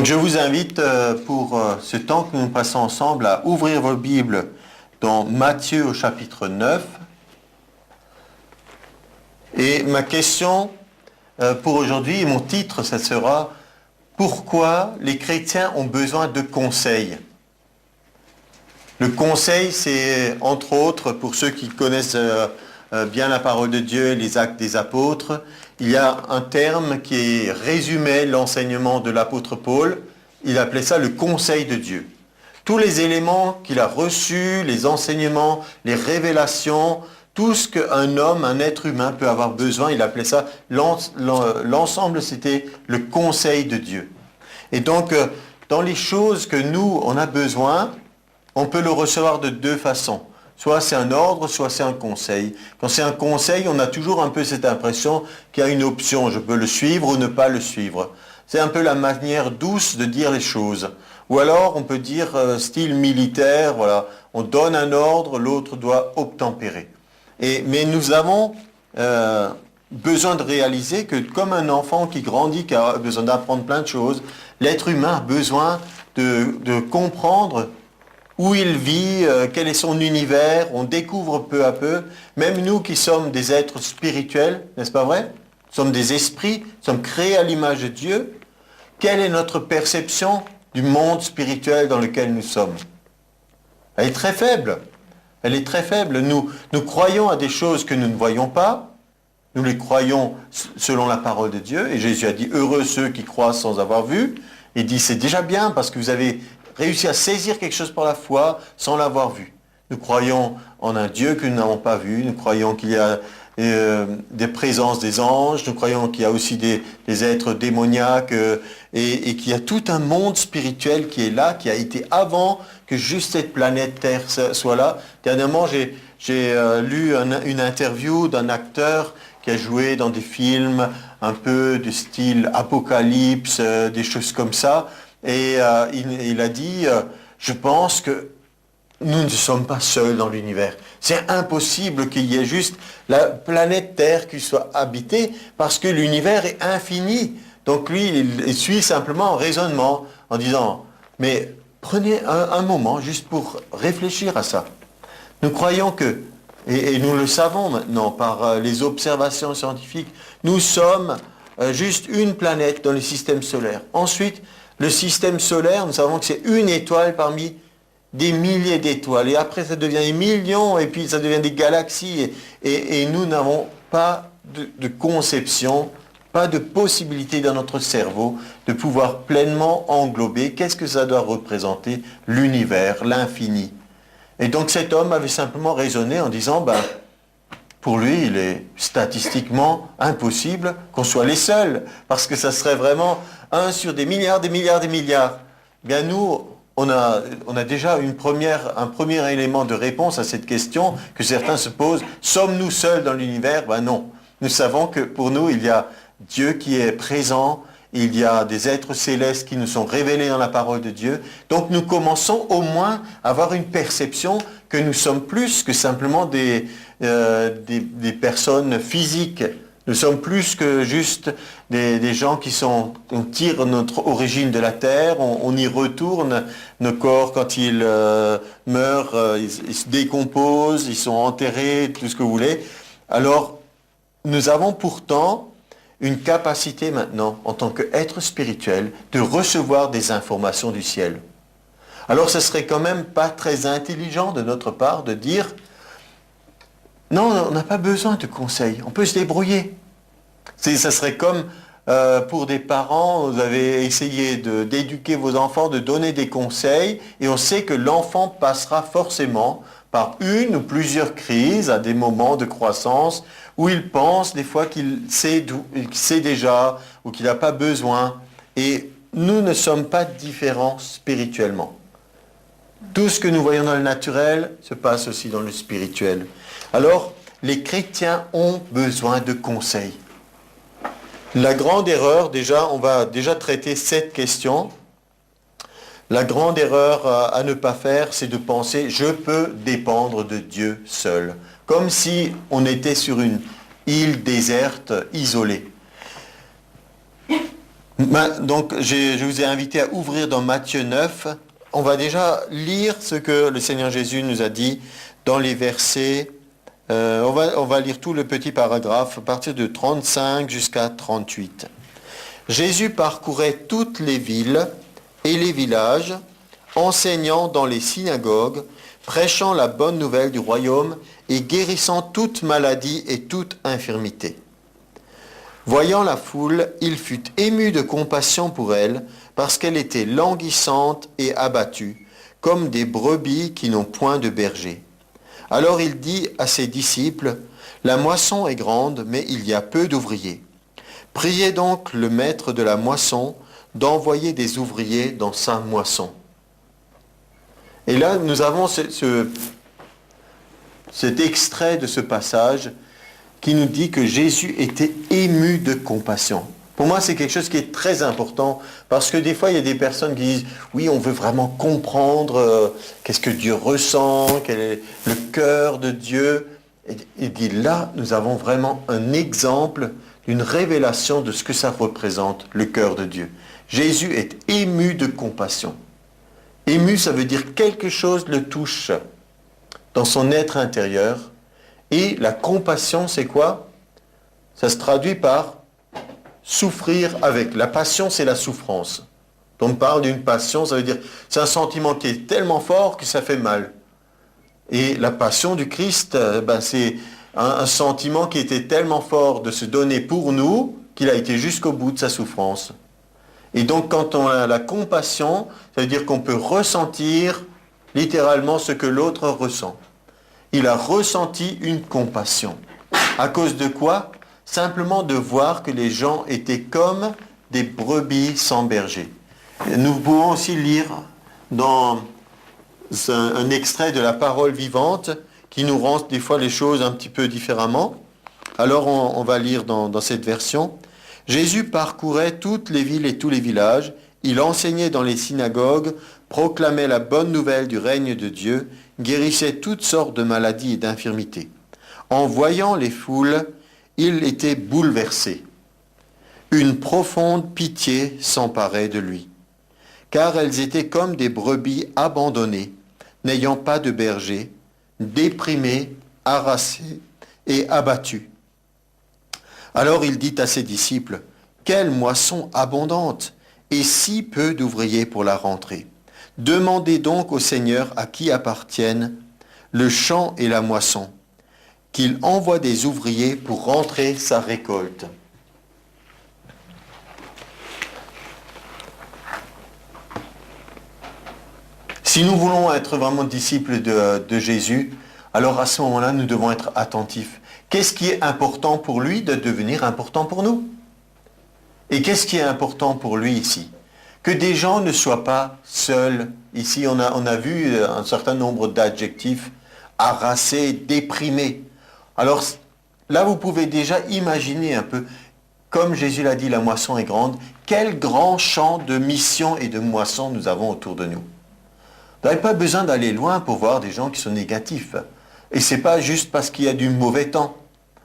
Donc je vous invite pour ce temps que nous passons ensemble à ouvrir vos Bibles dans Matthieu au chapitre 9. Et ma question pour aujourd'hui, mon titre, ça sera « Pourquoi les chrétiens ont besoin de conseils ?» Le conseil, c'est entre autres, pour ceux qui connaissent bien la parole de Dieu et les actes des apôtres, il y a un terme qui résumait l'enseignement de l'apôtre Paul. Il appelait ça le conseil de Dieu. Tous les éléments qu'il a reçus, les enseignements, les révélations, tout ce qu'un homme, un être humain peut avoir besoin, il appelait ça, l'ensemble c'était le conseil de Dieu. Et donc, dans les choses que nous, on a besoin, on peut le recevoir de deux façons. Soit c'est un ordre, soit c'est un conseil. Quand c'est un conseil, on a toujours un peu cette impression qu'il y a une option. Je peux le suivre ou ne pas le suivre. C'est un peu la manière douce de dire les choses. Ou alors, on peut dire style militaire, voilà. On donne un ordre, l'autre doit obtempérer. Mais nous avons besoin de réaliser que comme un enfant qui grandit, qui a besoin d'apprendre plein de choses, l'être humain a besoin de comprendre où il vit, quel est son univers, on découvre peu à peu, même nous qui sommes des êtres spirituels, n'est-ce pas vrai? Nous sommes des esprits, nous sommes créés à l'image de Dieu. Quelle est notre perception du monde spirituel dans lequel nous sommes? Elle est très faible. Elle est très faible. Nous croyons à des choses que nous ne voyons pas. Nous les croyons selon la parole de Dieu. Et Jésus a dit, heureux ceux qui croient sans avoir vu. Il dit, c'est déjà bien parce que vous avez réussi à saisir quelque chose par la foi sans l'avoir vu. Nous croyons en un Dieu que nous n'avons pas vu. Nous croyons qu'il y a des présences des anges. Nous croyons qu'il y a aussi des êtres démoniaques et qu'il y a tout un monde spirituel qui est là, qui a été avant que juste cette planète Terre soit là. Dernièrement, j'ai lu une interview d'un acteur qui a joué dans des films un peu de style Apocalypse, des choses comme ça. Et il a dit, je pense que nous ne sommes pas seuls dans l'univers. C'est impossible qu'il y ait juste la planète Terre qui soit habitée parce que l'univers est infini. Donc lui, il suit simplement un raisonnement en disant, mais prenez un moment juste pour réfléchir à ça. Nous croyons que, et nous le savons maintenant par les observations scientifiques, nous sommes juste une planète dans le système solaire. Ensuite, le système solaire, nous savons que c'est une étoile parmi des milliers d'étoiles. Et après, ça devient des millions, et puis ça devient des galaxies. Et nous n'avons pas de conception, pas de possibilité dans notre cerveau de pouvoir pleinement englober qu'est-ce que ça doit représenter, l'univers, l'infini. Et donc cet homme avait simplement raisonné en disant, pour lui, il est statistiquement impossible qu'on soit les seuls, parce que ça serait vraiment 1 sur des milliards, des milliards, des milliards. Bien nous, on a déjà un premier élément de réponse à cette question que certains se posent. Sommes-nous seuls dans l'univers? Non. Nous savons que pour nous, il y a Dieu qui est présent, il y a des êtres célestes qui nous sont révélés dans la parole de Dieu. Donc nous commençons au moins à avoir une perception que nous sommes plus que simplement des personnes physiques. Nous sommes plus que juste des gens on tire notre origine de la terre, on y retourne. Nos corps, quand ils meurent, ils se décomposent, ils sont enterrés, tout ce que vous voulez. Alors, nous avons pourtant une capacité maintenant, en tant qu'être spirituel, de recevoir des informations du ciel. Alors, ce serait quand même pas très intelligent de notre part de dire non, on n'a pas besoin de conseils, on peut se débrouiller. Ça serait comme pour des parents, vous avez essayé d'éduquer vos enfants, de donner des conseils, et on sait que l'enfant passera forcément par une ou plusieurs crises à des moments de croissance où il pense des fois qu'il sait déjà ou qu'il n'a pas besoin. Et nous ne sommes pas différents spirituellement. Tout ce que nous voyons dans le naturel se passe aussi dans le spirituel. Alors, les chrétiens ont besoin de conseils. La grande erreur, on va déjà traiter cette question. La grande erreur à ne pas faire, c'est de penser « je peux dépendre de Dieu seul », comme si on était sur une île déserte, isolée. Donc, je vous ai invité à ouvrir dans Matthieu 9. On va déjà lire ce que le Seigneur Jésus nous a dit dans les versets. On va lire tout le petit paragraphe à partir de 35 jusqu'à 38. Jésus parcourait toutes les villes et les villages, enseignant dans les synagogues, prêchant la bonne nouvelle du royaume et guérissant toute maladie et toute infirmité. Voyant la foule, il fut ému de compassion pour elle, parce qu'elle était languissante et abattue, comme des brebis qui n'ont point de berger. Alors il dit à ses disciples, « La moisson est grande, mais il y a peu d'ouvriers. Priez donc le maître de la moisson d'envoyer des ouvriers dans sa moisson. » Et là, nous avons cet extrait de ce passage qui nous dit que Jésus était ému de compassion. Pour moi, c'est quelque chose qui est très important, parce que des fois, il y a des personnes qui disent, oui, on veut vraiment comprendre qu'est-ce que Dieu ressent, quel est le cœur de Dieu. Et il dit, là, nous avons vraiment un exemple d'une révélation de ce que ça représente, le cœur de Dieu. Jésus est ému de compassion. Ému, ça veut dire quelque chose le touche dans son être intérieur. Et la compassion, c'est quoi? Ça se traduit par souffrir avec. La passion, c'est la souffrance. Donc on parle d'une passion, ça veut dire c'est un sentiment qui est tellement fort que ça fait mal. Et la passion du Christ, c'est un sentiment qui était tellement fort de se donner pour nous qu'il a été jusqu'au bout de sa souffrance. Et donc quand on a la compassion, ça veut dire qu'on peut ressentir littéralement ce que l'autre ressent. Il a ressenti une compassion. À cause de quoi? Simplement de voir que les gens étaient comme des brebis sans berger. Nous pouvons aussi lire dans un extrait de la parole vivante qui nous rend des fois les choses un petit peu différemment. Alors on va lire dans cette version. Jésus parcourait toutes les villes et tous les villages. Il enseignait dans les synagogues, proclamait la bonne nouvelle du règne de Dieu, guérissait toutes sortes de maladies et d'infirmités. En voyant les foules, il était bouleversé. Une profonde pitié s'emparait de lui, car elles étaient comme des brebis abandonnées, n'ayant pas de berger, déprimées, harassées et abattues. Alors il dit à ses disciples, « Quelle moisson abondante et si peu d'ouvriers pour la rentrée. Demandez donc au Seigneur à qui appartiennent le champ et la moisson, qu'il envoie des ouvriers pour rentrer sa récolte. » Si nous voulons être vraiment disciples de Jésus, alors à ce moment-là, nous devons être attentifs. Qu'est-ce qui est important pour lui de devenir important pour nous? Et qu'est-ce qui est important pour lui ici? Que des gens ne soient pas seuls. Ici, on a vu un certain nombre d'adjectifs, harassés, déprimés. Alors là, vous pouvez déjà imaginer un peu, comme Jésus l'a dit, la moisson est grande, quel grand champ de mission et de moisson nous avons autour de nous. Vous n'avez pas besoin d'aller loin pour voir des gens qui sont négatifs. Et ce n'est pas juste parce qu'il y a du mauvais temps.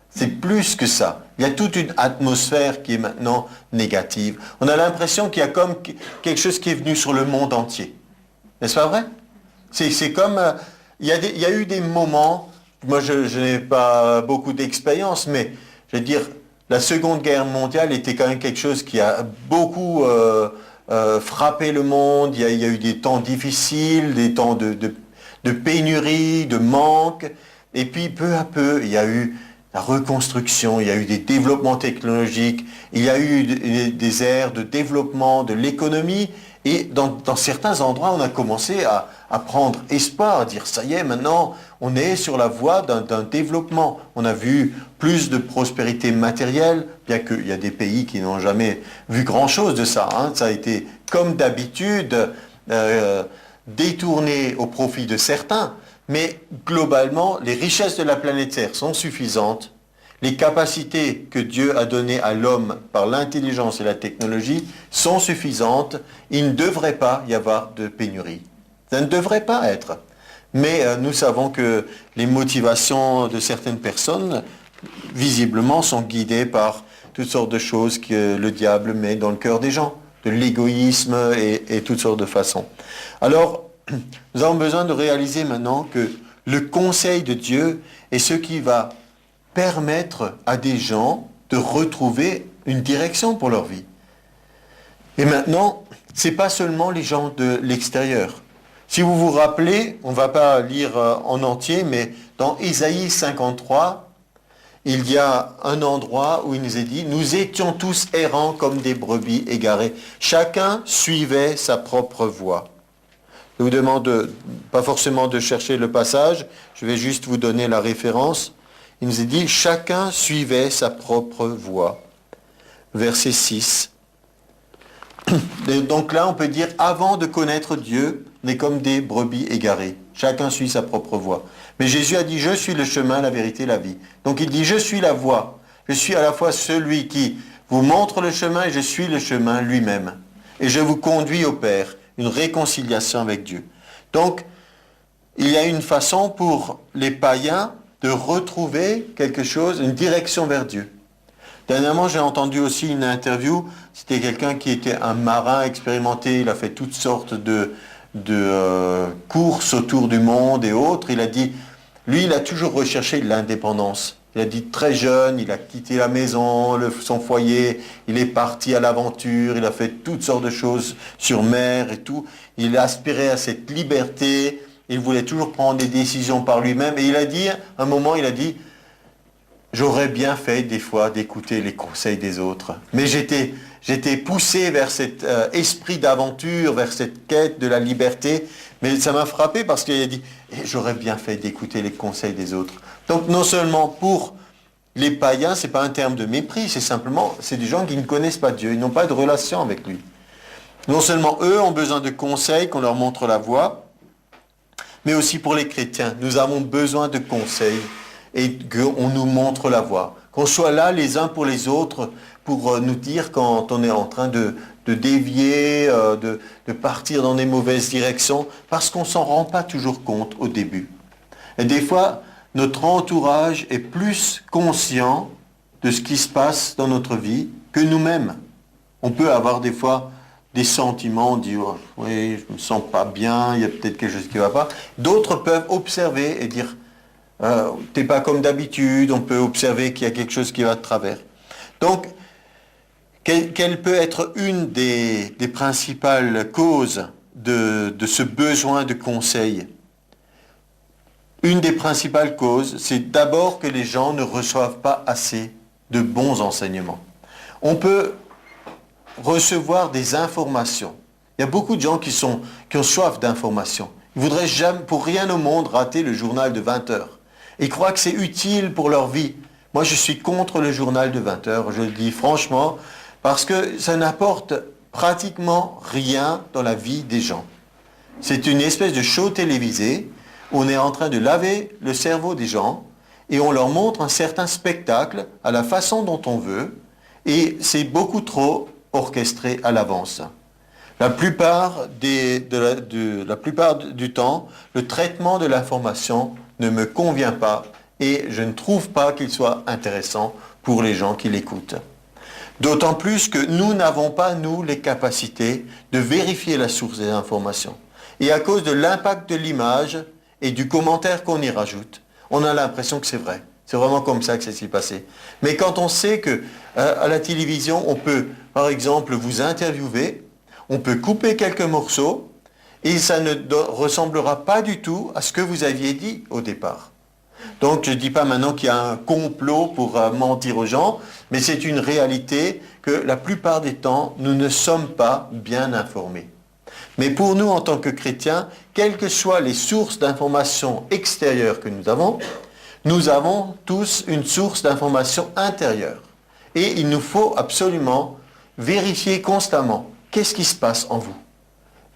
C'est plus que ça. Il y a toute une atmosphère qui est maintenant négative. On a l'impression qu'il y a comme quelque chose qui est venu sur le monde entier. N'est-ce pas vrai? C'est comme... il y a eu des moments, moi je n'ai pas beaucoup d'expérience, mais je veux dire, la Seconde Guerre mondiale était quand même quelque chose qui a beaucoup frappé le monde. Il y a eu des temps difficiles, des temps de pénurie, de manque. Et puis peu à peu, il y a eu la reconstruction, il y a eu des développements technologiques, il y a eu des ères de développement de l'économie, et dans certains endroits, on a commencé à prendre espoir, à dire ça y est, maintenant, on est sur la voie d'un développement. On a vu plus de prospérité matérielle, bien qu'il y a des pays qui n'ont jamais vu grand-chose de ça. Ça a été, comme d'habitude, détourné au profit de certains. Mais globalement, les richesses de la planète Terre sont suffisantes. Les capacités que Dieu a données à l'homme par l'intelligence et la technologie sont suffisantes. Il ne devrait pas y avoir de pénurie. Ça ne devrait pas être. Mais nous savons que les motivations de certaines personnes, visiblement, sont guidées par toutes sortes de choses que le diable met dans le cœur des gens, de l'égoïsme et toutes sortes de façons. Alors, nous avons besoin de réaliser maintenant que le conseil de Dieu est ce qui va permettre à des gens de retrouver une direction pour leur vie. Et maintenant, ce n'est pas seulement les gens de l'extérieur. Si vous vous rappelez, on ne va pas lire en entier, mais dans Ésaïe 53, il y a un endroit où il nous est dit « Nous étions tous errants comme des brebis égarées. Chacun suivait sa propre voie. » Je vous demande pas forcément de chercher le passage, je vais juste vous donner la référence. Il nous est dit « Chacun suivait sa propre voie. » Verset 6. Donc là, on peut dire « Avant de connaître Dieu, on est comme des brebis égarées. Chacun suit sa propre voie. » Mais Jésus a dit « Je suis le chemin, la vérité, la vie. » Donc il dit « Je suis la voie. Je suis à la fois celui qui vous montre le chemin et je suis le chemin lui-même. Et je vous conduis au Père. » Une réconciliation avec Dieu. Donc, il y a une façon pour les païens de retrouver quelque chose, une direction vers Dieu. Dernièrement, j'ai entendu aussi une interview, c'était quelqu'un qui était un marin expérimenté, il a fait toutes sortes de courses autour du monde et autres. Il a dit, lui, il a toujours recherché l'indépendance. Il a dit très jeune, il a quitté la maison, son foyer, il est parti à l'aventure, il a fait toutes sortes de choses sur mer et tout. Il aspirait à cette liberté, il voulait toujours prendre des décisions par lui-même. Et il a dit, à un moment, il a dit, j'aurais bien fait des fois d'écouter les conseils des autres. Mais j'étais poussé vers cet esprit d'aventure, vers cette quête de la liberté. Mais ça m'a frappé parce qu'il a dit, j'aurais bien fait d'écouter les conseils des autres. Donc non seulement pour les païens, ce n'est pas un terme de mépris, c'est des gens qui ne connaissent pas Dieu, ils n'ont pas de relation avec lui. Non seulement eux ont besoin de conseils, qu'on leur montre la voie, mais aussi pour les chrétiens. Nous avons besoin de conseils et qu'on nous montre la voie. Qu'on soit là les uns pour les autres pour nous dire quand on est en train de dévier, de partir dans des mauvaises directions, parce qu'on ne s'en rend pas toujours compte au début. Et des fois, notre entourage est plus conscient de ce qui se passe dans notre vie que nous-mêmes. On peut avoir des fois des sentiments, on dit oh, « oui, je ne me sens pas bien, il y a peut-être quelque chose qui ne va pas ». D'autres peuvent observer et dire « t'es pas comme d'habitude », on peut observer qu'il y a quelque chose qui va de travers. Donc, quelle peut être une des principales causes de ce besoin de conseil ? Une des principales causes, c'est d'abord que les gens ne reçoivent pas assez de bons enseignements. On peut recevoir des informations. Il y a beaucoup de gens qui ont soif d'informations. Ils ne voudraient jamais, pour rien au monde, rater le journal de 20 heures. Ils croient que c'est utile pour leur vie. Moi, je suis contre le journal de 20 heures, je le dis franchement, parce que ça n'apporte pratiquement rien dans la vie des gens. C'est une espèce de show télévisé. On est en train de laver le cerveau des gens et on leur montre un certain spectacle à la façon dont on veut et c'est beaucoup trop orchestré à l'avance. La plupart du temps, le traitement de l'information ne me convient pas et je ne trouve pas qu'il soit intéressant pour les gens qui l'écoutent. D'autant plus que nous n'avons pas, nous, les capacités de vérifier la source des informations. Et à cause de l'impact de l'image et du commentaire qu'on y rajoute, on a l'impression que c'est vrai. C'est vraiment comme ça que ça s'est passé. Mais quand on sait que à la télévision, on peut, par exemple, vous interviewer, on peut couper quelques morceaux et ça ne ressemblera pas du tout à ce que vous aviez dit au départ. Donc je ne dis pas maintenant qu'il y a un complot pour mentir aux gens, mais c'est une réalité que la plupart des temps, nous ne sommes pas bien informés. Mais pour nous, en tant que chrétiens, quelles que soient les sources d'informations extérieures que nous avons tous une source d'information intérieure. Et il nous faut absolument vérifier constamment qu'est-ce qui se passe en vous.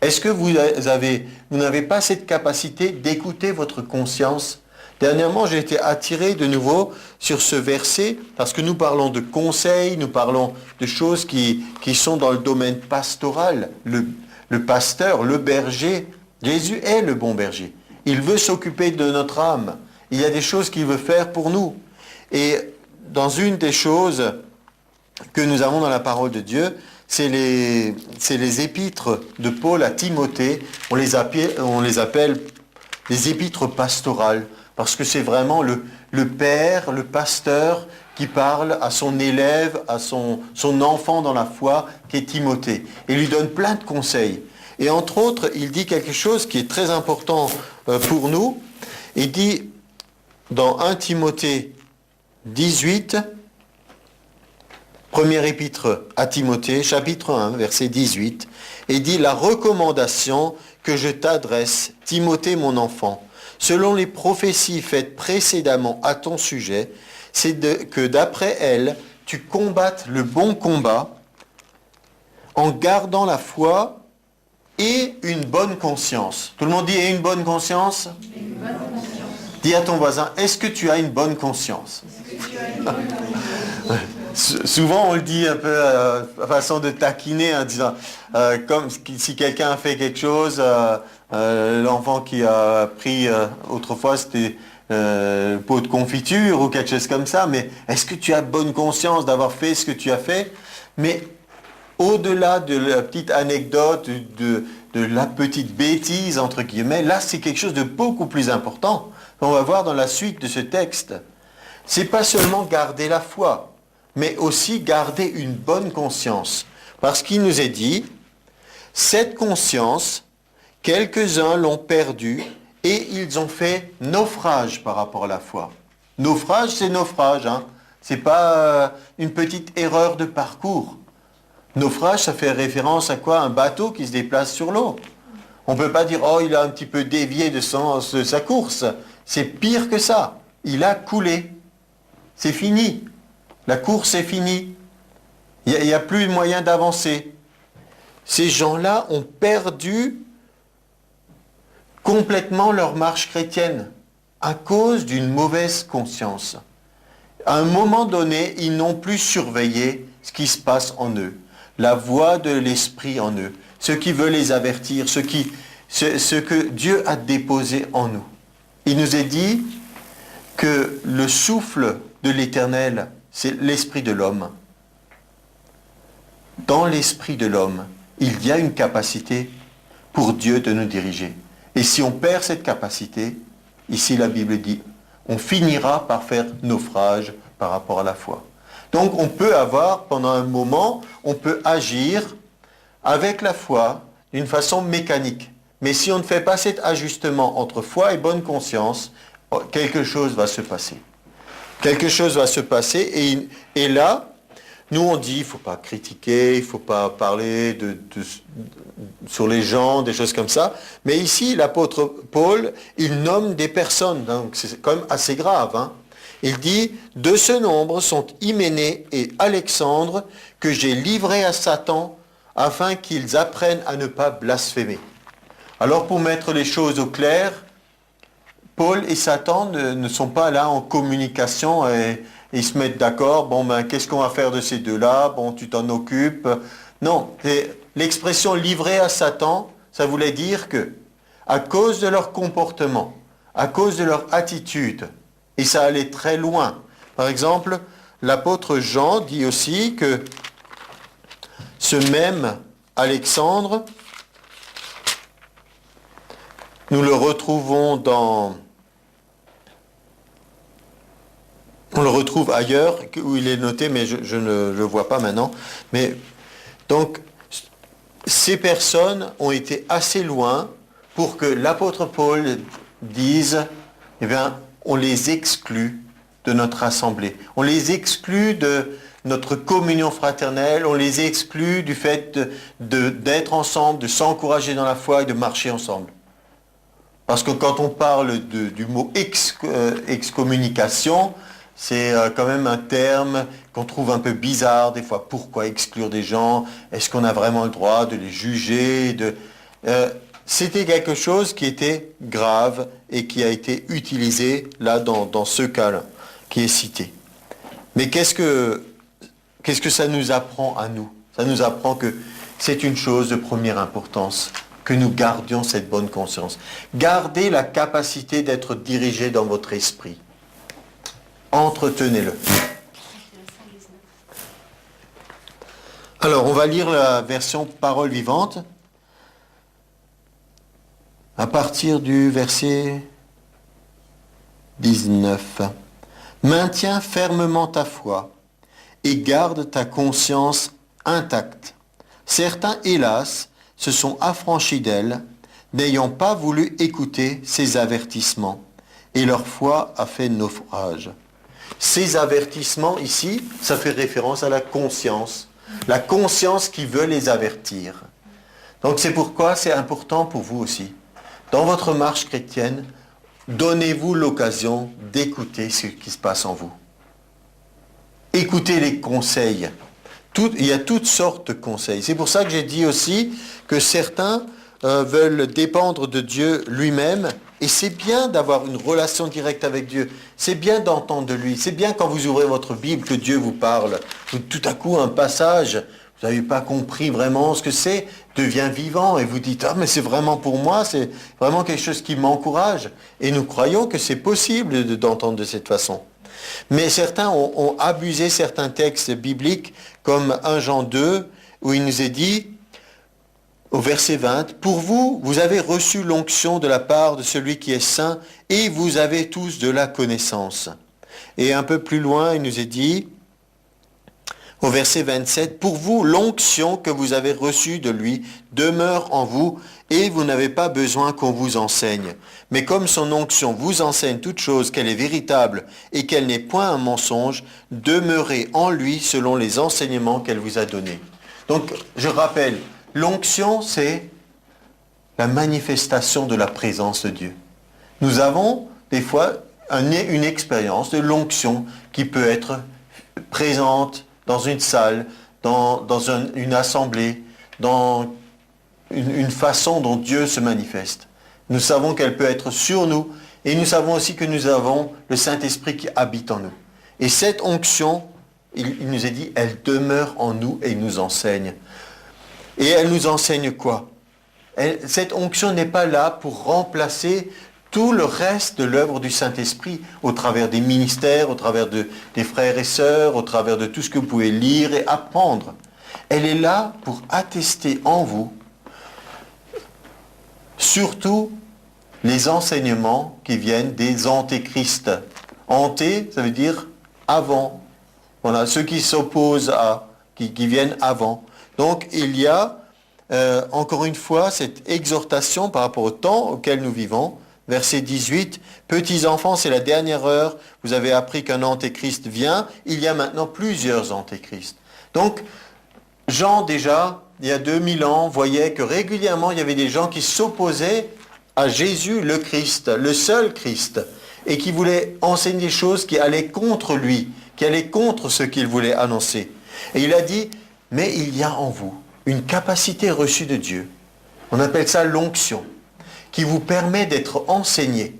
Est-ce que vous n'avez pas cette capacité d'écouter votre conscience ? Dernièrement, j'ai été attiré de nouveau sur ce verset parce que nous parlons de conseils, nous parlons de choses qui sont dans le domaine pastoral. Le pasteur, le berger, Jésus est le bon berger. Il veut s'occuper de notre âme. Il y a des choses qu'il veut faire pour nous. Et dans une des choses que nous avons dans la parole de Dieu, c'est les épîtres de Paul à Timothée. On les appelle les épîtres pastorales, parce que c'est vraiment le père, le pasteur, qui parle à son élève, à son enfant dans la foi, qui est Timothée. Et lui donne plein de conseils. Et entre autres, il dit quelque chose qui est très important pour nous. Il dit dans 1 Timothée 18, première épître à Timothée, chapitre 1, verset 18, et dit « La recommandation que je t'adresse, Timothée mon enfant, selon les prophéties faites précédemment à ton sujet, c'est que d'après elles, tu combattes le bon combat en gardant la foi et une bonne conscience. » Tout le monde dit « et une bonne conscience ?» Une bonne conscience. Dis à ton voisin, est-ce que tu as une bonne conscience? Souvent on le dit un peu façon de taquiner en disant comme si quelqu'un a fait quelque chose, l'enfant qui a pris autrefois c'était pot de confiture ou quelque chose comme ça, mais est-ce que tu as bonne conscience d'avoir fait ce que tu as fait? Mais au-delà de la petite anecdote, de la petite bêtise entre guillemets, là c'est quelque chose de beaucoup plus important qu'on va voir dans la suite de ce texte. C'est pas seulement garder la foi, mais aussi garder une bonne conscience. Parce qu'il nous est dit, cette conscience, quelques-uns l'ont perdue et ils ont fait naufrage par rapport à la foi. Naufrage, c'est naufrage, hein. C'est pas une petite erreur de parcours. Naufrage, ça fait référence à quoi? Un bateau qui se déplace sur l'eau. On ne peut pas dire, oh, il a un petit peu dévié de sa course. C'est pire que ça. Il a coulé. C'est fini. La course est finie. Il n'y a plus de moyen d'avancer. Ces gens-là ont perdu complètement leur marche chrétienne à cause d'une mauvaise conscience. À un moment donné, ils n'ont plus surveillé ce qui se passe en eux, la voix de l'Esprit en eux, ce qui veut les avertir, ce que Dieu a déposé en nous. Il nous est dit que le souffle de l'Éternel, c'est l'esprit de l'homme. Dans l'esprit de l'homme, il y a une capacité pour Dieu de nous diriger. Et si on perd cette capacité, ici la Bible dit, on finira par faire naufrage par rapport à la foi. Donc on peut avoir, pendant un moment, on peut agir avec la foi d'une façon mécanique. Mais si on ne fait pas cet ajustement entre foi et bonne conscience, quelque chose va se passer. Quelque chose va se passer et là, nous on dit, il ne faut pas critiquer, il ne faut pas parler sur les gens, des choses comme ça. Mais ici, l'apôtre Paul, il nomme des personnes, donc c'est quand même assez grave. Hein. Il dit, de ce nombre sont Hyménée et Alexandre que j'ai livrés à Satan afin qu'ils apprennent à ne pas blasphémer. Alors pour mettre les choses au clair, Paul et Satan ne sont pas là en communication et ils se mettent d'accord, bon ben qu'est-ce qu'on va faire de ces deux-là, bon tu t'en occupes. Non, l'expression livrée à Satan, ça voulait dire que à cause de leur comportement, à cause de leur attitude, et ça allait très loin. Par exemple, l'apôtre Jean dit aussi que ce même Alexandre, nous le retrouvons on le retrouve ailleurs, où il est noté, mais je ne le vois pas maintenant. Mais donc, ces personnes ont été assez loin pour que l'apôtre Paul dise, eh bien, on les exclut de notre assemblée. On les exclut de notre communion fraternelle, on les exclut du fait d'être ensemble, de s'encourager dans la foi et de marcher ensemble. Parce que quand on parle du mot excommunication, c'est quand même un terme qu'on trouve un peu bizarre des fois. Pourquoi exclure des gens? Est-ce qu'on a vraiment le droit de les juger? C'était quelque chose qui était grave et qui a été utilisé là dans ce cas-là, qui est cité. Mais qu'est-ce que ça nous apprend à nous? Ça nous apprend que c'est une chose de première importance, que nous gardions cette bonne conscience. Gardez la capacité d'être dirigé dans votre esprit. Entretenez-le. Alors, on va lire la version Parole vivante à partir du verset 19. Maintiens fermement ta foi et garde ta conscience intacte. Certains, hélas, se sont affranchis d'elle, n'ayant pas voulu écouter ses avertissements, et leur foi a fait naufrage. Ces avertissements ici, ça fait référence à la conscience qui veut les avertir. Donc c'est pourquoi c'est important pour vous aussi. Dans votre marche chrétienne, donnez-vous l'occasion d'écouter ce qui se passe en vous. Écoutez les conseils. Il y a toutes sortes de conseils. C'est pour ça que j'ai dit aussi que certains veulent dépendre de Dieu lui-même. Et c'est bien d'avoir une relation directe avec Dieu. C'est bien d'entendre de lui. C'est bien quand vous ouvrez votre Bible que Dieu vous parle. Tout à coup, un passage, vous n'avez pas compris vraiment ce que c'est, devient vivant. Et vous dites, ah mais c'est vraiment pour moi, c'est vraiment quelque chose qui m'encourage. Et nous croyons que c'est possible d'entendre de cette façon. Mais certains ont abusé certains textes bibliques, comme 1 Jean 2, où il nous est dit, au verset 20, « Pour vous, vous avez reçu l'onction de la part de celui qui est saint, et vous avez tous de la connaissance. » Et un peu plus loin, il nous est dit, au verset 27, « Pour vous, l'onction que vous avez reçue de lui demeure en vous, et vous n'avez pas besoin qu'on vous enseigne. Mais comme son onction vous enseigne toute chose, qu'elle est véritable et qu'elle n'est point un mensonge, demeurez en lui selon les enseignements qu'elle vous a donnés. » Donc, je rappelle, l'onction, c'est la manifestation de la présence de Dieu. Nous avons des fois une expérience de l'onction qui peut être présente dans une salle, dans une assemblée, dans une façon dont Dieu se manifeste. Nous savons qu'elle peut être sur nous et nous savons aussi que nous avons le Saint-Esprit qui habite en nous. Et cette onction, il nous est dit, elle demeure en nous et il nous enseigne. Et elle nous enseigne quoi? Cette onction n'est pas là pour remplacer tout le reste de l'œuvre du Saint-Esprit au travers des ministères, au travers des frères et sœurs, au travers de tout ce que vous pouvez lire et apprendre. Elle est là pour attester en vous surtout les enseignements qui viennent des antéchrists. Anté, ça veut dire avant. Voilà, ceux qui s'opposent à, qui viennent avant. Donc il y a encore une fois cette exhortation par rapport au temps auquel nous vivons. Verset 18, « Petits enfants, c'est la dernière heure, vous avez appris qu'un antéchrist vient, il y a maintenant plusieurs antéchrists. » Donc, Jean déjà, il y a 2000 ans, voyait que régulièrement, il y avait des gens qui s'opposaient à Jésus, le Christ, le seul Christ, et qui voulaient enseigner des choses qui allaient contre lui, qui allaient contre ce qu'il voulait annoncer. Et il a dit, « Mais il y a en vous une capacité reçue de Dieu, on appelle ça l'onction, qui vous permet d'être enseigné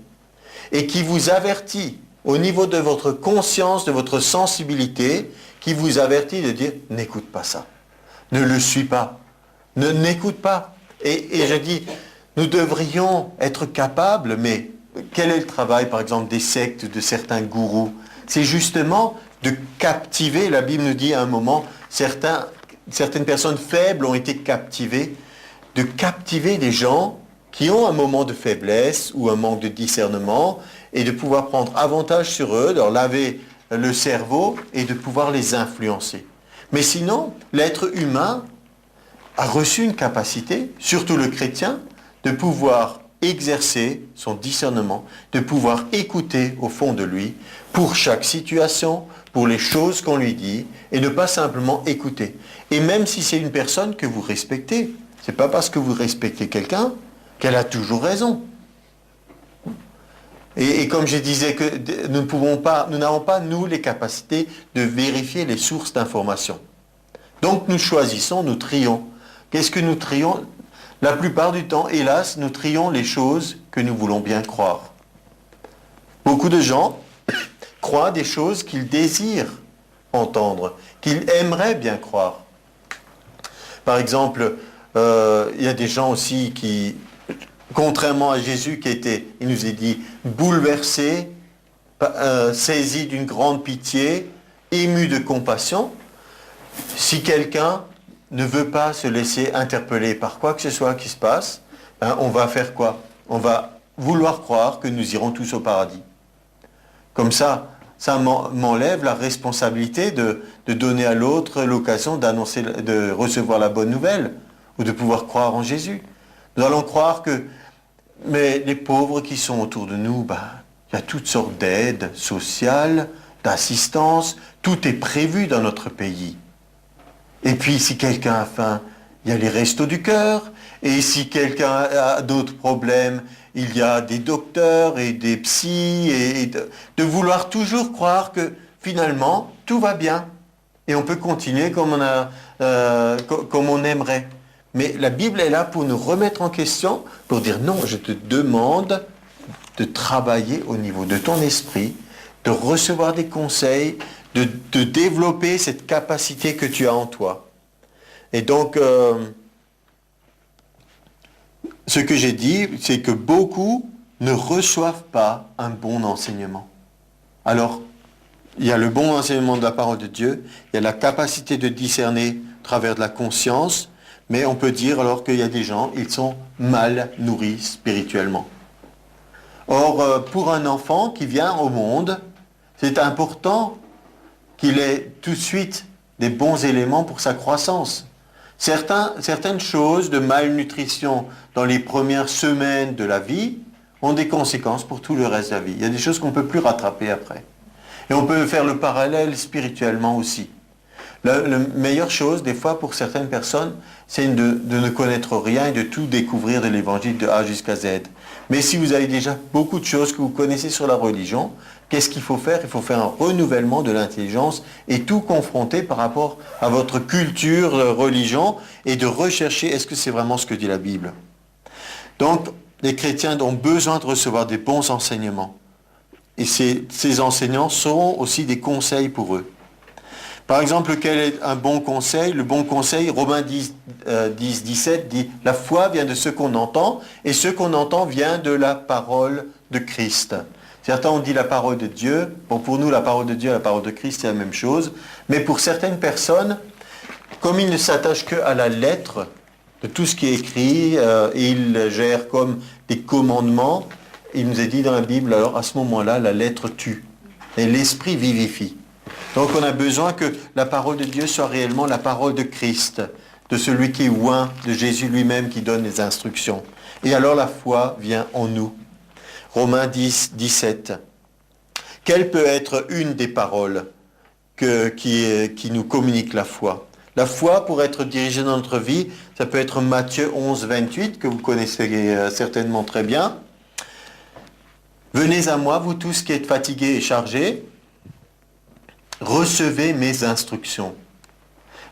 et qui vous avertit au niveau de votre conscience, de votre sensibilité, qui vous avertit de dire « n'écoute pas ça, ne le suis pas, n'écoute pas ». Et je dis, nous devrions être capables, mais quel est le travail par exemple des sectes, de certains gourous? C'est justement de captiver, la Bible nous dit à un moment, certaines personnes faibles ont été captivées, de captiver des gens qui ont un moment de faiblesse ou un manque de discernement et de pouvoir prendre avantage sur eux, de leur laver le cerveau et de pouvoir les influencer. Mais sinon, l'être humain a reçu une capacité, surtout le chrétien, de pouvoir exercer son discernement, de pouvoir écouter au fond de lui pour chaque situation, pour les choses qu'on lui dit et ne pas simplement écouter. Et même si c'est une personne que vous respectez, c'est pas parce que vous respectez quelqu'un qu'elle a toujours raison. Et comme je disais que nous n'avons pas, nous, les capacités de vérifier les sources d'information. Donc nous choisissons, nous trions. Qu'est-ce que nous trions? La plupart du temps, hélas, nous trions les choses que nous voulons bien croire. Beaucoup de gens croient des choses qu'ils désirent entendre, qu'ils aimeraient bien croire. Par exemple, il y a des gens aussi qui, contrairement à Jésus qui était, il nous est dit, bouleversé, saisi d'une grande pitié, ému de compassion, si quelqu'un ne veut pas se laisser interpeller par quoi que ce soit qui se passe, hein, on va faire quoi? On va vouloir croire que nous irons tous au paradis. Comme ça m'enlève la responsabilité de donner à l'autre l'occasion d'annoncer, de recevoir la bonne nouvelle ou de pouvoir croire en Jésus. Nous allons croire que mais les pauvres qui sont autour de nous, il y a toutes sortes d'aides sociales, d'assistance, tout est prévu dans notre pays. Et puis si quelqu'un a faim, il y a les restos du cœur, et si quelqu'un a d'autres problèmes, il y a des docteurs et des psys, et de vouloir toujours croire que finalement tout va bien. Et on peut continuer comme on aimerait. Mais la Bible est là pour nous remettre en question, pour dire non, je te demande de travailler au niveau de ton esprit, de recevoir des conseils, de développer cette capacité que tu as en toi. Et donc, ce que j'ai dit, c'est que beaucoup ne reçoivent pas un bon enseignement. Alors, il y a le bon enseignement de la parole de Dieu, il y a la capacité de discerner à travers de la conscience, mais on peut dire alors qu'il y a des gens, ils sont mal nourris spirituellement. Or, pour un enfant qui vient au monde, c'est important qu'il ait tout de suite des bons éléments pour sa croissance. Certaines choses de malnutrition dans les premières semaines de la vie ont des conséquences pour tout le reste de la vie. Il y a des choses qu'on ne peut plus rattraper après. Et on peut faire le parallèle spirituellement aussi. La meilleure chose, des fois, pour certaines personnes, c'est de ne connaître rien et de tout découvrir de l'évangile de A jusqu'à Z. Mais si vous avez déjà beaucoup de choses que vous connaissez sur la religion, qu'est-ce qu'il faut faire? Il faut faire un renouvellement de l'intelligence et tout confronter par rapport à votre culture, religion, et de rechercher est-ce que c'est vraiment ce que dit la Bible. Donc, les chrétiens ont besoin de recevoir des bons enseignements. Et ces enseignants seront aussi des conseils pour eux. Par exemple, quel est un bon conseil? Le bon conseil, Romains 17 dit « La foi vient de ce qu'on entend, et ce qu'on entend vient de la parole de Christ. » Certains ont dit la parole de Dieu. Bon, pour nous, la parole de Dieu et la parole de Christ, c'est la même chose. Mais pour certaines personnes, comme ils ne s'attachent qu'à la lettre de tout ce qui est écrit, et ils gèrent comme des commandements, il nous est dit dans la Bible, alors à ce moment-là, la lettre tue. Et l'esprit vivifie. Donc on a besoin que la parole de Dieu soit réellement la parole de Christ, de celui qui est oint, de Jésus lui-même qui donne les instructions. Et alors la foi vient en nous. Romains 10, 17. Quelle peut être une des paroles qui nous communique la foi? La foi, pour être dirigée dans notre vie, ça peut être Matthieu 11, 28, que vous connaissez certainement très bien. Venez à moi, vous tous qui êtes fatigués et chargés, recevez mes instructions.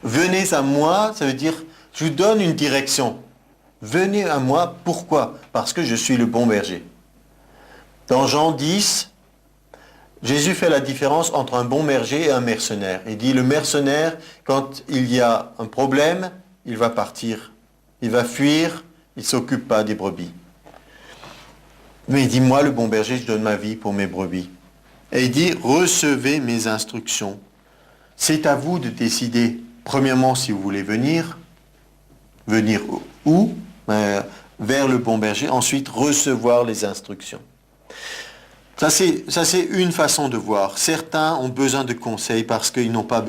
Venez à moi, ça veut dire, je vous donne une direction. Venez à moi, pourquoi? Parce que je suis le bon berger. Dans Jean 10, Jésus fait la différence entre un bon berger et un mercenaire. Il dit, le mercenaire, quand il y a un problème, il va partir. Il va fuir, il ne s'occupe pas des brebis. Mais il dit, moi, le bon berger, je donne ma vie pour mes brebis. Et il dit, recevez mes instructions. C'est à vous de décider, premièrement, si vous voulez venir où? Vers le bon berger. Ensuite, recevoir les instructions. Ça, c'est une façon de voir. Certains ont besoin de conseils parce qu'ils n'ont pas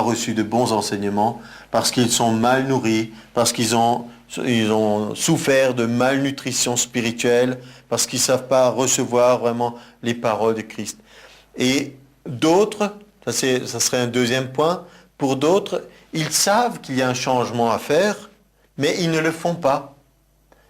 reçu de bons enseignements, parce qu'ils sont mal nourris, parce qu'ils ont souffert de malnutrition spirituelle, parce qu'ils ne savent pas recevoir vraiment les paroles de Christ. Et d'autres, ça serait un deuxième point, pour d'autres, ils savent qu'il y a un changement à faire, mais ils ne le font pas.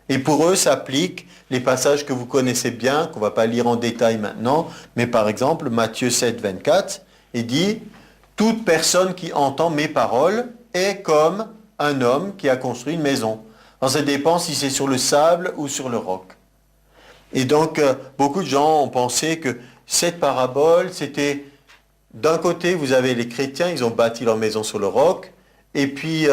Et pour eux s'appliquent les passages que vous connaissez bien, qu'on ne va pas lire en détail maintenant, mais par exemple, Matthieu 7, 24, il dit « Toute personne qui entend mes paroles est comme un homme qui a construit une maison. » Alors ça dépend si c'est sur le sable ou sur le roc. Et donc, beaucoup de gens ont pensé que cette parabole, c'était, d'un côté, vous avez les chrétiens, ils ont bâti leur maison sur le roc, et puis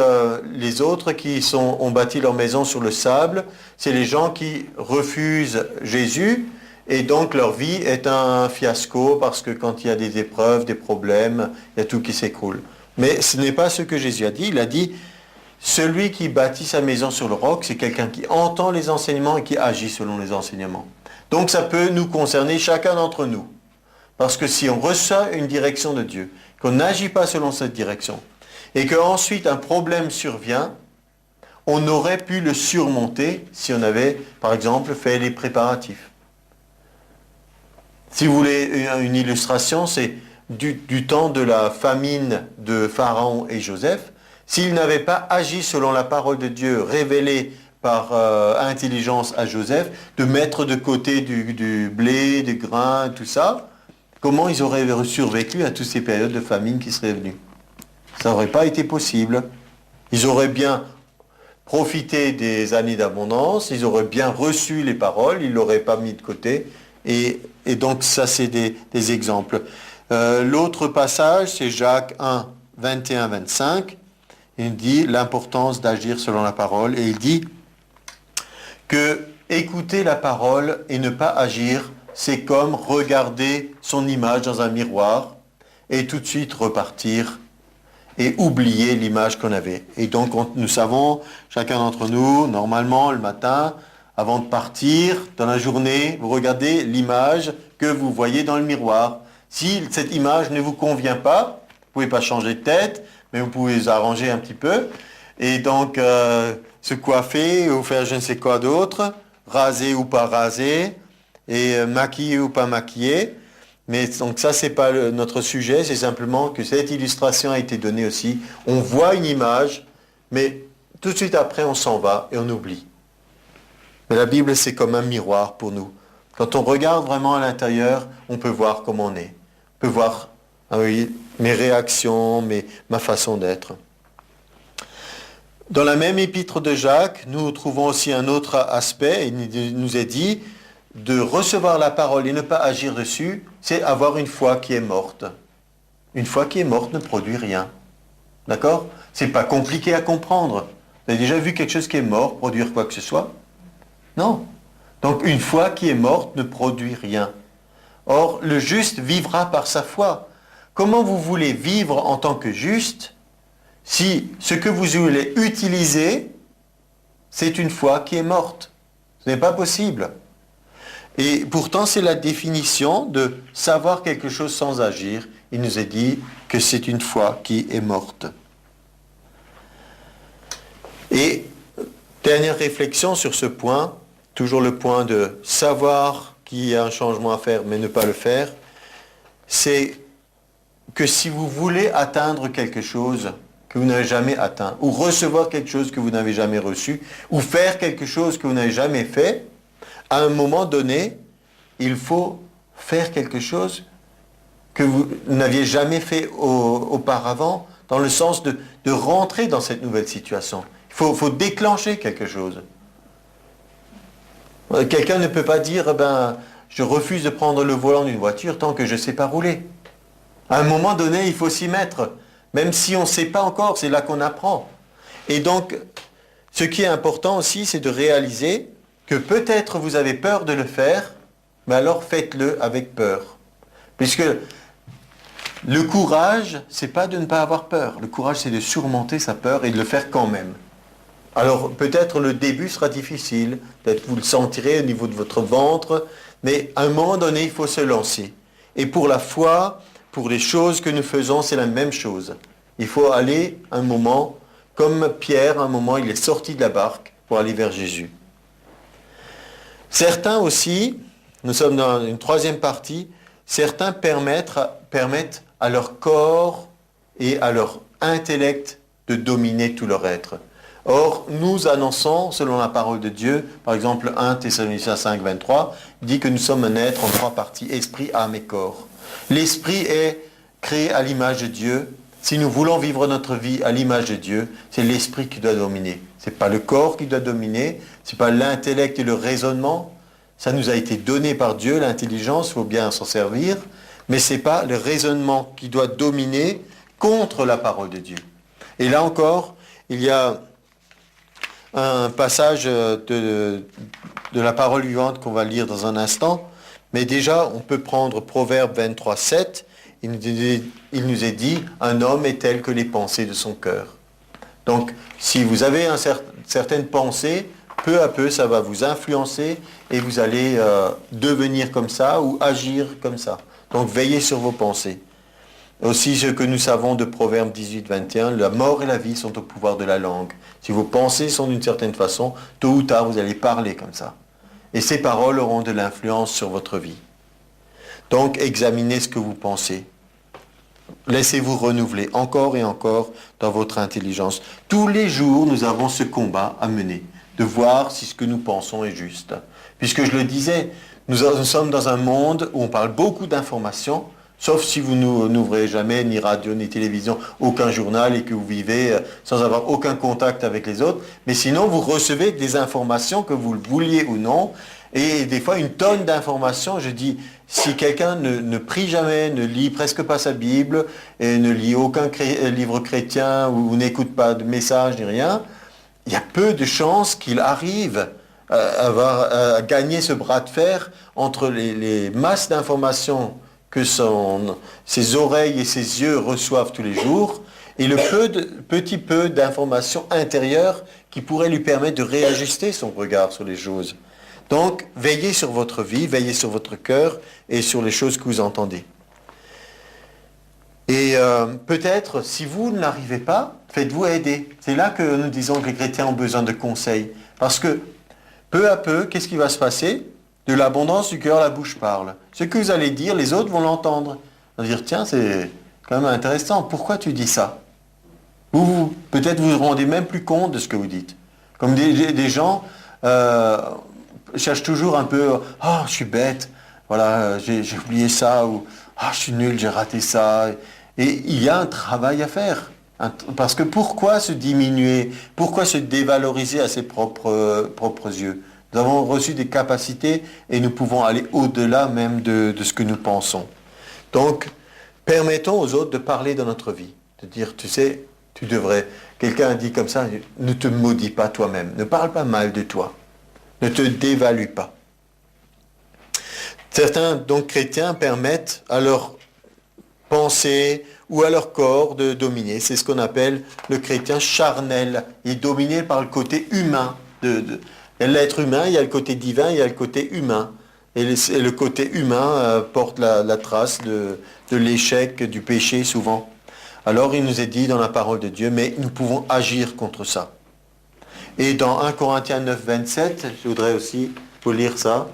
les autres ont bâti leur maison sur le sable, c'est les gens qui refusent Jésus, et donc leur vie est un fiasco, parce que quand il y a des épreuves, des problèmes, il y a tout qui s'écroule. Mais ce n'est pas ce que Jésus a dit, il a dit, celui qui bâtit sa maison sur le roc, c'est quelqu'un qui entend les enseignements et qui agit selon les enseignements. Donc ça peut nous concerner chacun d'entre nous. Parce que si on reçoit une direction de Dieu, qu'on n'agit pas selon cette direction, et qu'ensuite un problème survient, on aurait pu le surmonter si on avait, par exemple, fait les préparatifs. Si vous voulez une illustration, c'est du temps de la famine de Pharaon et Joseph. S'ils n'avaient pas agi selon la parole de Dieu révélée par intelligence à Joseph, de mettre de côté du blé, du grain, tout ça, comment ils auraient survécu à toutes ces périodes de famine qui seraient venues? Ça n'aurait pas été possible. Ils auraient bien profité des années d'abondance, ils auraient bien reçu les paroles, ils ne l'auraient pas mis de côté. Et donc ça, c'est des exemples. L'autre passage, c'est Jacques 1, 21-25. Il dit l'importance d'agir selon la parole. Et il dit que écouter la parole et ne pas agir, c'est comme regarder son image dans un miroir et tout de suite repartir et oublier l'image qu'on avait. Et donc nous savons, chacun d'entre nous, normalement le matin, avant de partir dans la journée, vous regardez l'image que vous voyez dans le miroir. Si cette image ne vous convient pas, vous ne pouvez pas changer de tête, mais vous pouvez arranger un petit peu. Et donc, se coiffer ou faire je ne sais quoi d'autre, raser ou pas raser, et maquiller ou pas maquiller. Mais donc ça, c'est pas notre sujet, c'est simplement que cette illustration a été donnée aussi. On voit une image, mais tout de suite après, on s'en va et on oublie. Mais la Bible, c'est comme un miroir pour nous. Quand on regarde vraiment à l'intérieur, on peut voir comment on est. On peut voir mes réactions, ma façon d'être. Dans la même épître de Jacques, nous trouvons aussi un autre aspect. Il nous est dit de recevoir la parole et ne pas agir dessus, c'est avoir une foi qui est morte. Une foi qui est morte ne produit rien. D'accord? C'est pas compliqué à comprendre. Vous avez déjà vu quelque chose qui est mort produire quoi que ce soit? Non. Donc une foi qui est morte ne produit rien. Or, le juste vivra par sa foi. Comment vous voulez vivre en tant que juste si ce que vous voulez utiliser, c'est une foi qui est morte? Ce n'est pas possible. Et pourtant, c'est la définition de savoir quelque chose sans agir. Il nous est dit que c'est une foi qui est morte. Et dernière réflexion sur ce point, toujours le point de savoir qu'il y a un changement à faire mais ne pas le faire, c'est que si vous voulez atteindre quelque chose que vous n'avez jamais atteint, ou recevoir quelque chose que vous n'avez jamais reçu, ou faire quelque chose que vous n'avez jamais fait, à un moment donné, il faut faire quelque chose que vous n'aviez jamais fait auparavant, dans le sens de rentrer dans cette nouvelle situation. Il faut déclencher quelque chose. Quelqu'un ne peut pas dire, je refuse de prendre le volant d'une voiture tant que je ne sais pas rouler. À un moment donné, il faut s'y mettre. Même si on ne sait pas encore, c'est là qu'on apprend. Et donc, ce qui est important aussi, c'est de réaliser que peut-être vous avez peur de le faire, mais alors faites-le avec peur. Puisque le courage, c'est pas de ne pas avoir peur. Le courage, c'est de surmonter sa peur et de le faire quand même. Alors peut-être le début sera difficile, peut-être vous le sentirez au niveau de votre ventre, mais à un moment donné, il faut se lancer. Et pour la foi, pour les choses que nous faisons, c'est la même chose. Il faut aller un moment, comme Pierre, un moment, il est sorti de la barque pour aller vers Jésus. Certains aussi, nous sommes dans une troisième partie, certains permettent à leur corps et à leur intellect de dominer tout leur être. Or, nous annonçons, selon la parole de Dieu, par exemple 1 Thessaloniciens 5, 23, dit que nous sommes un être en trois parties, esprit, âme et corps. L'esprit est créé à l'image de Dieu. Si nous voulons vivre notre vie à l'image de Dieu, c'est l'esprit qui doit dominer. Ce n'est pas le corps qui doit dominer, ce n'est pas l'intellect et le raisonnement. Ça nous a été donné par Dieu, l'intelligence, il faut bien s'en servir, mais ce n'est pas le raisonnement qui doit dominer contre la parole de Dieu. Et là encore, il y a un passage de la parole vivante qu'on va lire dans un instant, mais déjà on peut prendre Proverbe 23, 7, il nous est dit, un homme est tel que les pensées de son cœur. Donc, si vous avez certaines pensées, peu à peu, ça va vous influencer et vous allez devenir comme ça ou agir comme ça. Donc, veillez sur vos pensées. Aussi, ce que nous savons de Proverbe 18, 21, la mort et la vie sont au pouvoir de la langue. Si vos pensées sont d'une certaine façon, tôt ou tard, vous allez parler comme ça. Et ces paroles auront de l'influence sur votre vie. Donc, examinez ce que vous pensez. Laissez-vous renouveler encore et encore dans votre intelligence. Tous les jours, nous avons ce combat à mener, de voir si ce que nous pensons est juste. Puisque je le disais, nous sommes dans un monde où on parle beaucoup d'informations, sauf si vous n'ouvrez jamais ni radio ni télévision, aucun journal et que vous vivez sans avoir aucun contact avec les autres. Mais sinon, vous recevez des informations que vous le vouliez ou non. Et des fois, une tonne d'informations. Je dis, si quelqu'un ne prie jamais, ne lit presque pas sa Bible, et ne lit aucun livre chrétien ou n'écoute pas de messages ni rien, il y a peu de chances qu'il arrive à gagner ce bras de fer entre les masses d'informations que ses oreilles et ses yeux reçoivent tous les jours, et le petit peu d'informations intérieures qui pourraient lui permettre de réajuster son regard sur les choses. Donc, veillez sur votre vie, veillez sur votre cœur et sur les choses que vous entendez. Et peut-être, si vous n'arrivez pas, faites-vous aider. C'est là que nous disons que les chrétiens ont besoin de conseils. Parce que, peu à peu, qu'est-ce qui va se passer ? De l'abondance du cœur, la bouche parle. Ce que vous allez dire, les autres vont l'entendre. Ils vont dire, tiens, c'est quand même intéressant. Pourquoi tu dis ça ? Peut-être vous vous rendez même plus compte de ce que vous dites. Comme des gens cherchent toujours un peu, « Ah, je suis bête, voilà, j'ai oublié ça » ou « Ah, je suis nul, j'ai raté ça ». Et il y a un travail à faire. Parce que pourquoi se diminuer ? Pourquoi se dévaloriser à ses propres yeux ? Nous avons reçu des capacités et nous pouvons aller au-delà même de ce que nous pensons. Donc, permettons aux autres de parler dans notre vie. De dire, tu sais, tu devrais... Quelqu'un a dit comme ça, ne te maudis pas toi-même. Ne parle pas mal de toi. Ne te dévalue pas. Certains, donc, chrétiens permettent à leur pensée ou à leur corps de dominer. C'est ce qu'on appelle le chrétien charnel. Il est dominé par le côté humain. L'être humain, il y a le côté divin, il y a le côté humain. Et le côté humain porte la trace de l'échec, du péché souvent. Alors il nous est dit dans la parole de Dieu, mais nous pouvons agir contre ça. Et dans 1 Corinthiens 9, 27, je voudrais aussi vous lire ça.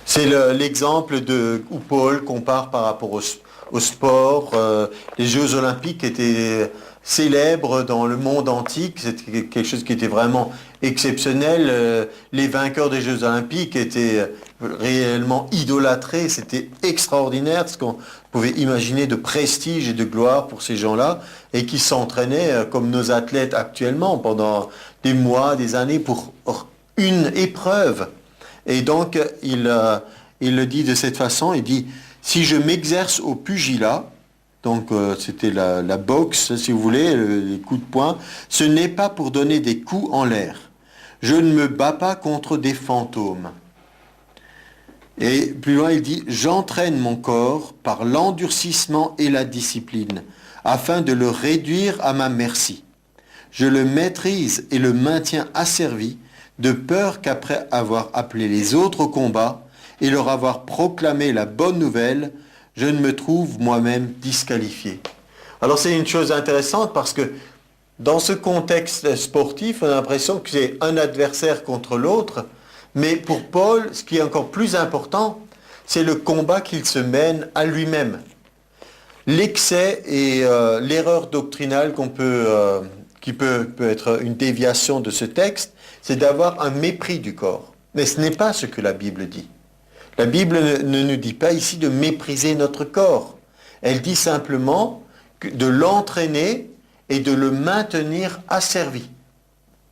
C'est l'exemple où Paul compare par rapport au sport. Les Jeux Olympiques étaient célèbres dans le monde antique. C'était quelque chose qui était vraiment exceptionnel. Les vainqueurs des Jeux Olympiques étaient réellement idolâtrés. C'était extraordinaire ce qu'on pouvait imaginer de prestige et de gloire pour ces gens-là et qui s'entraînaient comme nos athlètes actuellement pendant des mois, des années pour une épreuve. Et donc, il le dit de cette façon, il dit, si je m'exerce au pugilat, donc c'était la boxe, si vous voulez, les coups de poing, ce n'est pas pour donner des coups en l'air. Je ne me bats pas contre des fantômes. Et plus loin, il dit, j'entraîne mon corps par l'endurcissement et la discipline, afin de le réduire à ma merci. Je le maîtrise et le maintiens asservi, de peur qu'après avoir appelé les autres au combat et leur avoir proclamé la bonne nouvelle, je ne me trouve moi-même disqualifié. Alors c'est une chose intéressante parce que dans ce contexte sportif, on a l'impression que c'est un adversaire contre l'autre, mais pour Paul, ce qui est encore plus important, c'est le combat qu'il se mène à lui-même. L'excès et l'erreur doctrinale qui peut être une déviation de ce texte, c'est d'avoir un mépris du corps. Mais ce n'est pas ce que la Bible dit. La Bible ne nous dit pas ici de mépriser notre corps. Elle dit simplement de l'entraîner et de le maintenir asservi.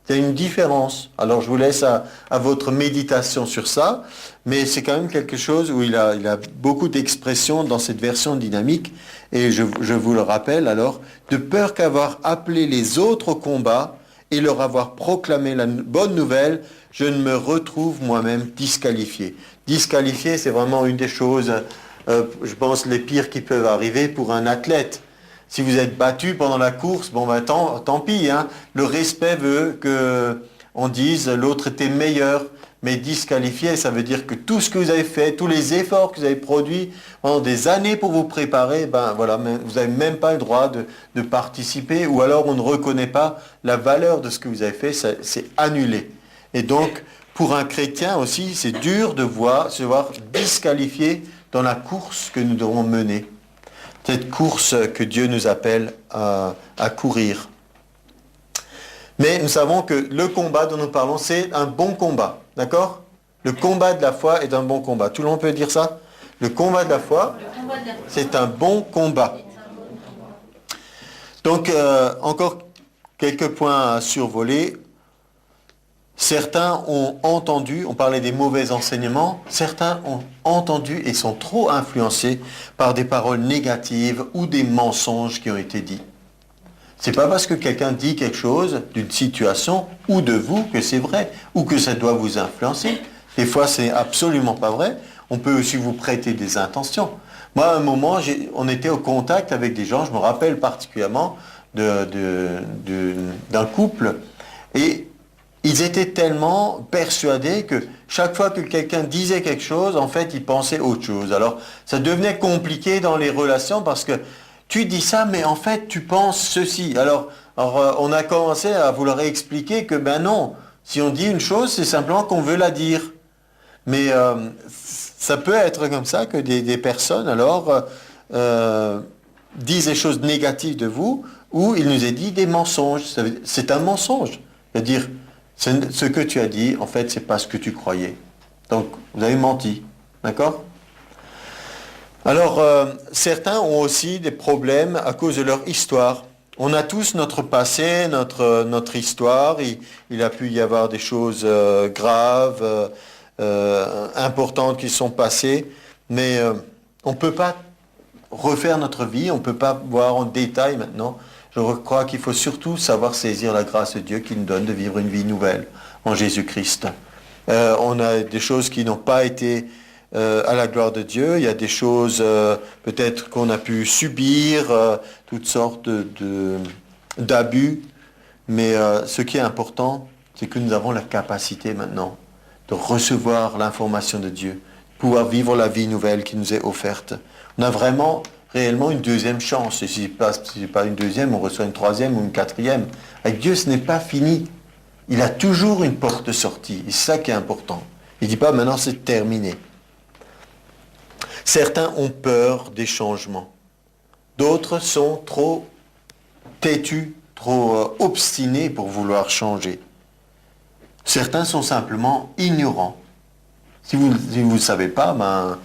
Il y a une différence. Alors je vous laisse à votre méditation sur ça, mais c'est quand même quelque chose où il a beaucoup d'expressions dans cette version dynamique, et je vous le rappelle alors, de peur qu'avoir appelé les autres au combat et leur avoir proclamé la bonne nouvelle, je ne me retrouve moi-même disqualifié. Disqualifié, c'est vraiment une des choses, je pense, les pires qui peuvent arriver pour un athlète. si vous êtes battu pendant la course, bon ben tant pis, hein. Le respect veut qu'on dise l'autre était meilleur, mais disqualifié, ça veut dire que tout ce que vous avez fait, tous les efforts que vous avez produits pendant des années pour vous préparer, ben voilà, vous n'avez même pas le droit de participer, ou alors on ne reconnaît pas la valeur de ce que vous avez fait, c'est annulé. Et donc, pour un chrétien aussi, c'est dur de se voir disqualifié dans la course que nous devons mener. Cette course que Dieu nous appelle à courir. Mais nous savons que le combat dont nous parlons, c'est un bon combat. D'accord? Le combat de la foi est un bon combat. Tout le monde peut dire ça? Le combat de la foi, c'est un bon combat. Donc, encore quelques points à survoler. Certains ont entendu, on parlait des mauvais enseignements, certains ont entendu et sont trop influencés par des paroles négatives ou des mensonges qui ont été dits. C'est pas parce que quelqu'un dit quelque chose d'une situation ou de vous que c'est vrai ou que ça doit vous influencer. Des fois, c'est absolument pas vrai. On peut aussi vous prêter des intentions. Moi, à un moment, on était au contact avec des gens, je me rappelle particulièrement d'un couple, et ils étaient tellement persuadés que chaque fois que quelqu'un disait quelque chose, en fait, ils pensaient autre chose. Alors, ça devenait compliqué dans les relations parce que tu dis ça, mais en fait, tu penses ceci. Alors, on a commencé à vouloir expliquer que, ben non, si on dit une chose, c'est simplement qu'on veut la dire. Mais ça peut être comme ça que des personnes, alors, disent des choses négatives de vous, ou il nous est dit des mensonges. C'est un mensonge. C'est-à-dire, ce que tu as dit, en fait, c'est pas ce que tu croyais. Donc, vous avez menti. D'accord ? Alors, certains ont aussi des problèmes à cause de leur histoire. On a tous notre passé, notre histoire. Il a pu y avoir des choses graves, importantes qui sont passées, mais on ne peut pas refaire notre vie, on ne peut pas voir en détail maintenant. Je crois qu'il faut surtout savoir saisir la grâce de Dieu qui nous donne de vivre une vie nouvelle en Jésus-Christ. On a des choses qui n'ont pas été à la gloire de Dieu. Il y a des choses peut-être qu'on a pu subir, toutes sortes d'abus. Mais ce qui est important, c'est que nous avons la capacité maintenant de recevoir l'information de Dieu, pouvoir vivre la vie nouvelle qui nous est offerte. On a vraiment, réellement une deuxième chance. Et si ce n'est pas une deuxième, on reçoit une troisième ou une quatrième. Avec Dieu, ce n'est pas fini. Il a toujours une porte de sortie. Et c'est ça qui est important. Il ne dit pas maintenant c'est terminé. Certains ont peur des changements. D'autres sont trop têtus, trop obstinés pour vouloir changer. Certains sont simplement ignorants. Si vous ne savez pas, on ne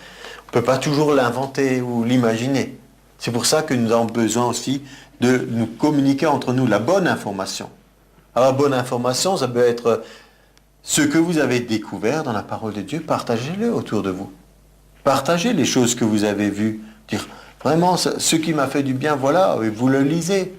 peut pas toujours l'inventer ou l'imaginer. C'est pour ça que nous avons besoin aussi de nous communiquer entre nous la bonne information. Alors la bonne information, ça peut être ce que vous avez découvert dans la parole de Dieu, partagez-le autour de vous. Partagez les choses que vous avez vues. Dire, vraiment, ce qui m'a fait du bien, voilà, vous le lisez.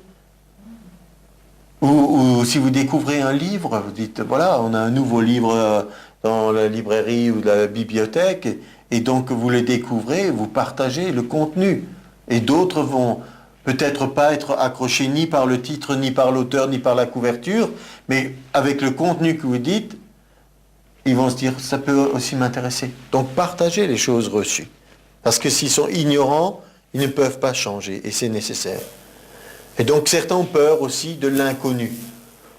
Ou si vous découvrez un livre, vous dites, voilà, on a un nouveau livre dans la librairie ou la bibliothèque, et donc vous le découvrez, vous partagez le contenu. Et d'autres vont peut-être pas être accrochés ni par le titre, ni par l'auteur, ni par la couverture, mais avec le contenu que vous dites, ils vont se dire, ça peut aussi m'intéresser. Donc partagez les choses reçues. Parce que s'ils sont ignorants, ils ne peuvent pas changer, et c'est nécessaire. Et donc certains ont peur aussi de l'inconnu.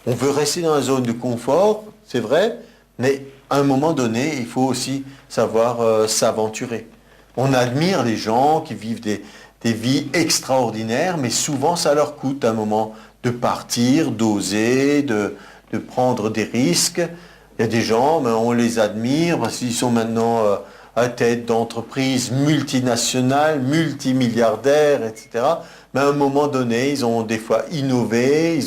On veut rester dans la zone de confort, c'est vrai, mais à un moment donné, il faut aussi savoir s'aventurer. On admire les gens qui vivent des vies extraordinaires, mais souvent ça leur coûte à un moment de partir, d'oser, de prendre des risques. Il y a des gens, mais on les admire parce qu'ils sont maintenant à tête d'entreprises multinationales, multimilliardaires, etc. Mais à un moment donné, ils ont des fois innové,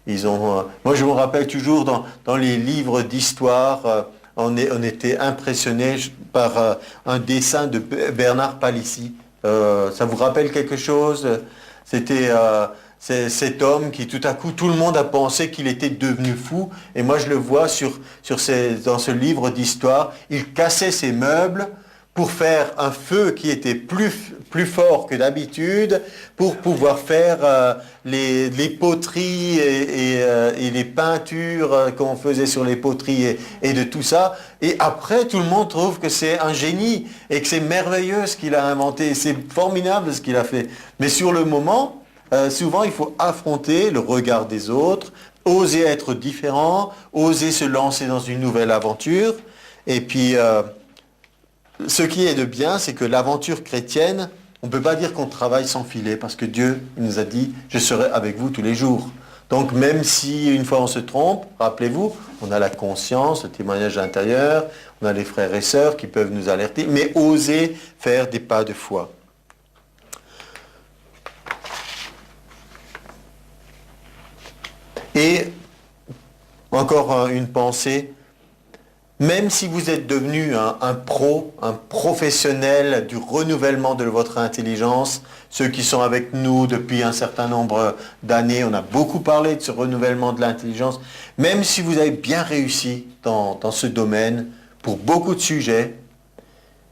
moi je me rappelle toujours dans les livres d'histoire, on était impressionné par un dessin de Bernard Palissy. Ça vous rappelle quelque chose? C'était cet homme qui tout à coup, tout le monde a pensé qu'il était devenu fou. Et moi je le vois dans ce livre d'histoire, il cassait ses meubles pour faire un feu qui était plus fort que d'habitude, pour pouvoir faire les poteries et les peintures qu'on faisait sur les poteries et de tout ça. Et après, tout le monde trouve que c'est un génie et que c'est merveilleux ce qu'il a inventé. C'est formidable ce qu'il a fait. Mais sur le moment, souvent, il faut affronter le regard des autres, oser être différent, oser se lancer dans une nouvelle aventure. Et puis, ce qui est de bien, c'est que l'aventure chrétienne, on ne peut pas dire qu'on travaille sans filet, parce que Dieu nous a dit « Je serai avec vous tous les jours ». Donc même si une fois on se trompe, rappelez-vous, on a la conscience, le témoignage intérieur, on a les frères et sœurs qui peuvent nous alerter, mais oser faire des pas de foi. Et encore une pensée, même si vous êtes devenu un professionnel du renouvellement de votre intelligence, ceux qui sont avec nous depuis un certain nombre d'années, on a beaucoup parlé de ce renouvellement de l'intelligence, même si vous avez bien réussi dans ce domaine, pour beaucoup de sujets,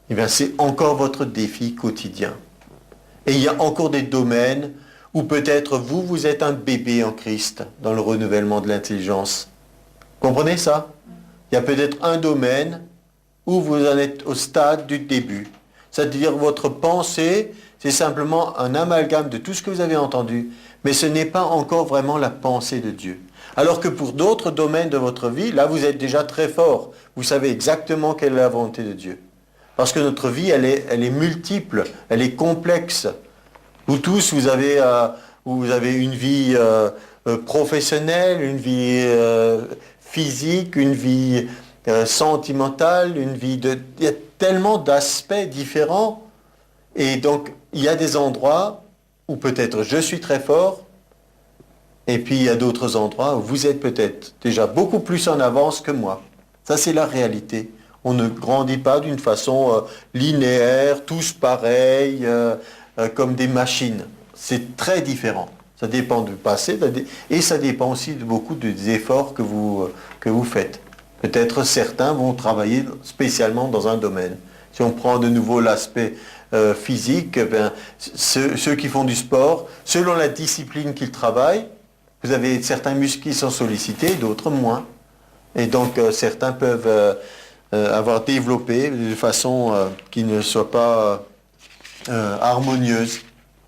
eh bien c'est encore votre défi quotidien. Et il y a encore des domaines où peut-être vous êtes un bébé en Christ dans le renouvellement de l'intelligence. Comprenez ça? Il y a peut-être un domaine où vous en êtes au stade du début. C'est-à-dire votre pensée, c'est simplement un amalgame de tout ce que vous avez entendu, mais ce n'est pas encore vraiment la pensée de Dieu. Alors que pour d'autres domaines de votre vie, là vous êtes déjà très fort. Vous savez exactement quelle est la volonté de Dieu. Parce que notre vie, elle est multiple, elle est complexe. Vous tous, vous avez une vie professionnelle, une vie physique, une vie sentimentale, une vie de... Il y a tellement d'aspects différents. Et donc, il y a des endroits où peut-être je suis très fort, et puis il y a d'autres endroits où vous êtes peut-être déjà beaucoup plus en avance que moi. Ça, c'est la réalité. On ne grandit pas d'une façon linéaire, tous pareils, comme des machines. C'est très différent. Ça dépend du passé et ça dépend aussi de beaucoup des efforts que vous faites. Peut-être certains vont travailler spécialement dans un domaine. Si on prend de nouveau l'aspect physique, ceux qui font du sport, selon la discipline qu'ils travaillent, vous avez certains muscles qui sont sollicités, d'autres moins. Et donc certains peuvent avoir développé de façon qui ne soit pas harmonieuse.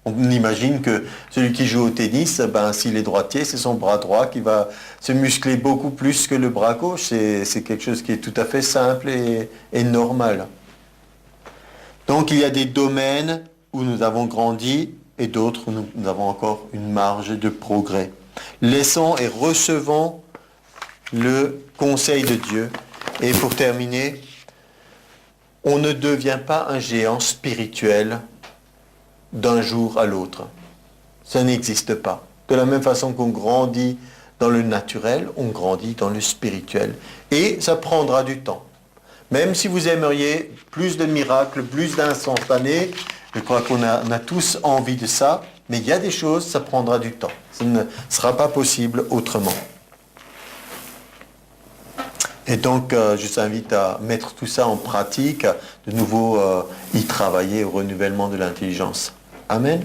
On imagine que celui qui joue au tennis, s'il est droitier, c'est son bras droit qui va se muscler beaucoup plus que le bras gauche. C'est quelque chose qui est tout à fait simple et normal. Donc il y a des domaines où nous avons grandi et d'autres où nous avons encore une marge de progrès. Laissons et recevons le conseil de Dieu. Et pour terminer, on ne devient pas un géant spirituel d'un jour à l'autre. Ça n'existe pas. De la même façon qu'on grandit dans le naturel, on grandit dans le spirituel. Et ça prendra du temps. Même si vous aimeriez plus de miracles, plus d'instantanés, je crois qu'on a tous envie de ça, mais il y a des choses, ça prendra du temps. Ça ne sera pas possible autrement. Et donc, je vous invite à mettre tout ça en pratique, de nouveau y travailler au renouvellement de l'intelligence. Amen.